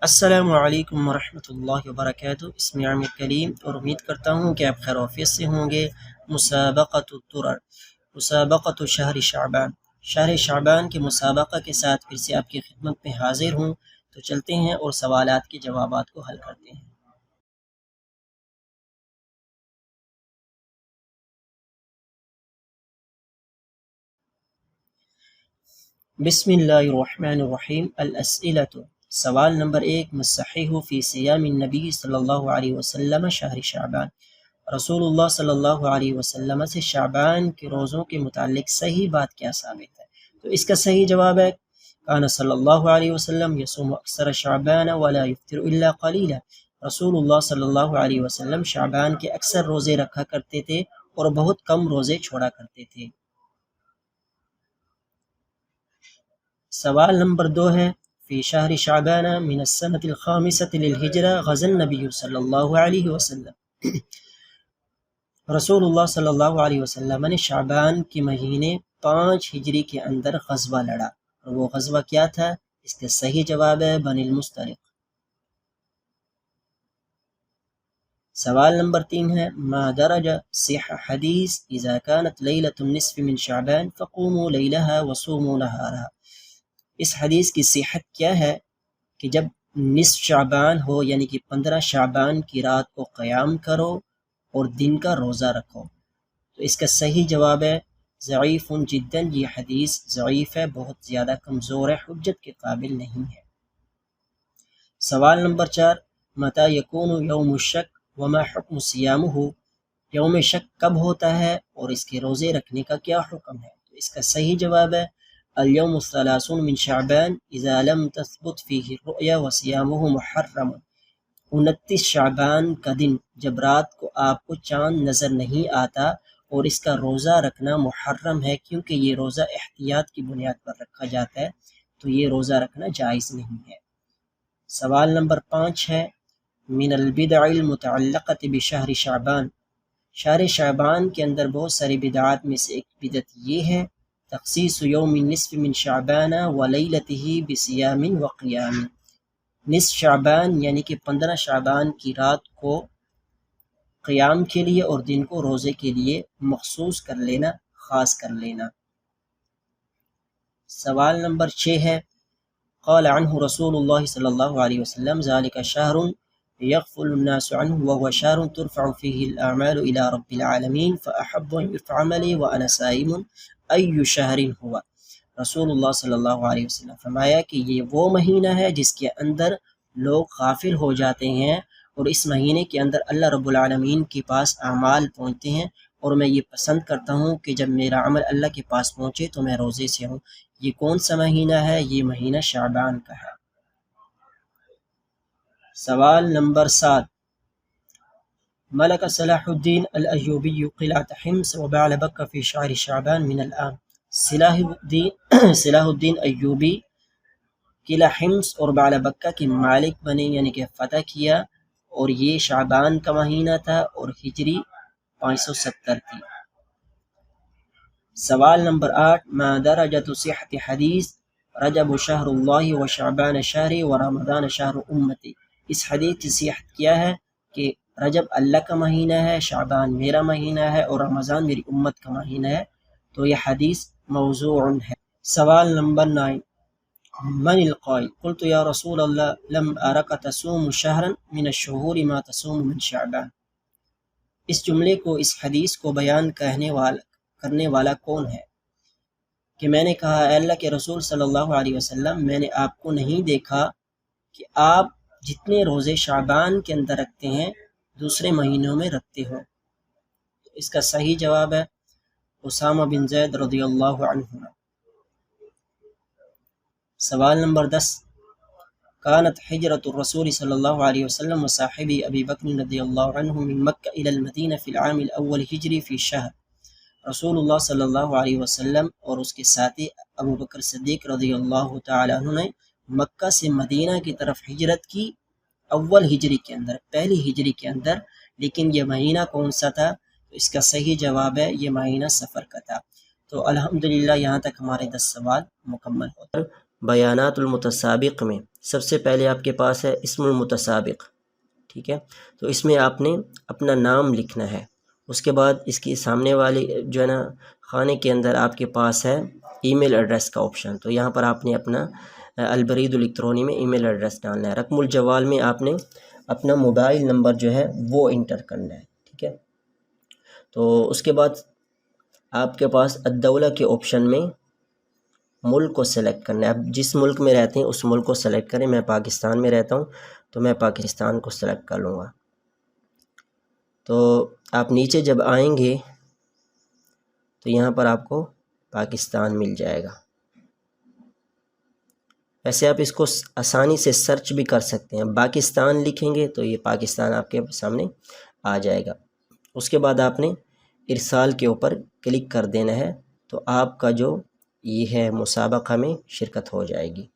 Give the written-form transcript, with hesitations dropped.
السلام علیکم ورحمۃ اللہ وبرکاتہ۔ اسم عامر کریم اور امید کرتا ہوں کہ آپ خیر وعافیت سے ہوں گے۔ مسابقۃ الدرر، مسابقۃ شہر شعبان، شہر شعبان کے مسابقہ کے ساتھ پھر سے آپ کی خدمت میں حاضر ہوں۔ تو چلتے ہیں اور سوالات کے جوابات کو حل کرتے ہیں۔ بسم اللہ الرحمن الرحیم۔ الاسئلۃ، سوال نمبر 1، مصحیح فی صیام النبی صلی اللہ علیہ وسلم شہر شعبان، رسول اللہ صلی اللہ علیہ وسلم سے شعبان کے روزوں کے متعلق صحیح بات کیا ثابت ہے؟ تو اس کا صحیح جواب ہے کان صلی اللہ علیہ وسلم یصوم اکثر شعبان ولا یفطر الا قلیلا، رسول اللہ صلی اللہ علیہ وسلم شعبان کے اکثر روزے رکھا کرتے تھے اور بہت کم روزے چھوڑا کرتے تھے۔ سوال نمبر 2 ہے، فی شہر شعبان من السنة الخامسة للہجرہ غزا النبی صلی اللہ علیہ وسلم، رسول اللہ صلی اللہ علیہ وسلم نے شعبان کے مہینے 5 ہجری کے اندر غزوہ لڑا، اور وہ غزوہ کیا تھا؟ اس کا صحیح جواب ہے بنی المستلق۔ سوال نمبر 3 ہے، ما درج صح حدیث اذا كانت لیلۃ النصف من شعبان فقوموا لیلها وصوموا نہارها، اس حدیث کی صحت کیا ہے کہ جب نصف شعبان ہو یعنی کہ 15 شعبان کی رات کو قیام کرو اور دن کا روزہ رکھو؟ تو اس کا صحیح جواب ہے ضعیف جدا، یہ حدیث ضعیف ہے، بہت زیادہ کمزور ہے، حجت کے قابل نہیں ہے۔ سوال نمبر 4، متی یکون یوم الشک وما حکم صیامہ، یوم شک کب ہوتا ہے اور اس کے روزے رکھنے کا کیا حکم ہے؟ تو اس کا صحیح جواب ہے اليوم الثلاثون من شعبان اذا لم تثبت فيه الرؤيا وصيامه محرم، 29 شعبان کا دن جب رات کو آپ کو چاند نظر نہیں آتا اور اس کا روزہ رکھنا محرم ہے، کیونکہ یہ روزہ احتیاط کی بنیاد پر رکھا جاتا ہے، تو یہ روزہ رکھنا جائز نہیں ہے۔ سوال نمبر 5 ہے، من البدع المتعلقۃ بشہر شعبان، شہر شعبان کے اندر بہت ساری بدعات میں سے ایک بدعت یہ ہے، تخصیص یوم النصف من شعبان ولیلتہ بصیام وقیام، نصف شعبان یعنی کہ 15 شعبان کی رات کو قیام کے لیے اور دن کو روزے کے لیے مخصوص کر لینا، خاص کر لینا۔ سوال نمبر 6 ہے، قال عنہ رسول اللہ صلی اللہ علیہ وسلم ذلك شہر یغفل الناس عنہ وهو شہر ترفع فیہ الاعمال الى رب العالمین فاحب ان يرفع عملی وانا صائم ای شہر ہوا، رسول اللہ صلی اللہ علیہ وسلم فرمایا کہ یہ وہ مہینہ ہے جس کے اندر لوگ غافل ہو جاتے ہیں، اور اس مہینے کے اندر اللہ رب العالمین کے پاس اعمال پہنچتے ہیں، اور میں یہ پسند کرتا ہوں کہ جب میرا عمل اللہ کے پاس پہنچے تو میں روزے سے ہوں۔ یہ کون سا مہینہ ہے؟ یہ مہینہ شعبان کا ہے۔ سوال نمبر 7، ملک صلاح الدین الایوبی قلعۃ حمص وبعل بکہ فی شہر شعبان من العام، صلاح الدین ایوبی قلعہ حمص اور بعل بکہ کے مالک بنے یعنی کہ فتح کیا، اور یہ شعبان کا مہینہ تھا اور ہجری 570 تھی۔ سوال نمبر 8، ما درجۃ صحت حدیث رجب شہر اللہ و شعبان شہری و رمضان شہر امتی، اس حدیث کی صحت کیا ہے کہ رجب اللہ کا مہینہ ہے، شعبان میرا مہینہ ہے اور رمضان میری امت کا مہینہ ہے، تو یہ حدیث موضوع ہے۔ سوال نمبر 9، من القائل قلت یا رسول اللہ لم ارک تصوم شہرا من الشہور ما تصوم من شعبان، اس جملے کو، اس حدیث کو بیان کرنے والا کون ہے؟ کہ میں نے کہا اے اللہ کے رسول صلی اللہ علیہ وسلم، میں نے آپ کو نہیں دیکھا کہ آپ جتنے روزے شعبان کے اندر رکھتے ہیں دوسرے مہینوں میں رکھتے ہو۔ اس کا صحیح جواب ہے اسامہ بن زید رضی اللہ عنہ۔ سوال نمبر 10، كانت حجرة الرسول صلی اللہ علیہ وسلم وصاحبی ابی بکر رضی اللہ عنہ من مکہ الى المدینہ فی العام الاول ہجری فی شہر، رسول اللہ صلی اللہ علیہ وسلم اور اس کے ساتھی ابو بکر صدیق رضی اللہ تعالی عنہ نے مکہ سے مدینہ کی طرف ہجرت کی اول ہجری کے اندر، پہلی ہجری کے اندر، لیکن یہ مہینہ کون سا تھا؟ تو اس کا صحیح جواب ہے یہ مہینہ سفر کا تھا۔ تو الحمدللہ یہاں تک ہمارے 10 سوال مکمل ہوتے ہیں۔ بیانات المتسابق میں سب سے پہلے آپ کے پاس ہے اسم المتسابق، ٹھیک ہے، تو اس میں آپ نے اپنا نام لکھنا ہے۔ اس کے بعد اس کی سامنے والی جو ہے نا خانے کے اندر آپ کے پاس ہے ای میل ایڈریس کا آپشن، تو یہاں پر آپ نے اپنا البرید الیکٹرونی میں ای میل ایڈریس ڈالنا ہے۔ رقم الجوال میں آپ نے اپنا موبائل نمبر جو ہے وہ انٹر کرنا ہے، ٹھیک ہے۔ تو اس کے بعد آپ کے پاس الدولہ کے آپشن میں ملک کو سلیکٹ کرنا ہے۔ اب جس ملک میں رہتے ہیں اس ملک کو سلیکٹ کریں، میں پاکستان میں رہتا ہوں تو میں پاکستان کو سلیکٹ کر لوں گا۔ تو آپ نیچے جب آئیں گے تو یہاں پر آپ کو پاکستان مل جائے گا۔ ویسے آپ اس کو آسانی سے سرچ بھی کر سکتے ہیں، پاکستان لکھیں گے تو یہ پاکستان آپ کے سامنے آ جائے گا۔ اس کے بعد آپ نے ارسال کے اوپر کلک کر دینا ہے، تو آپ کا جو یہ ہے مسابقہ میں شرکت ہو جائے گی۔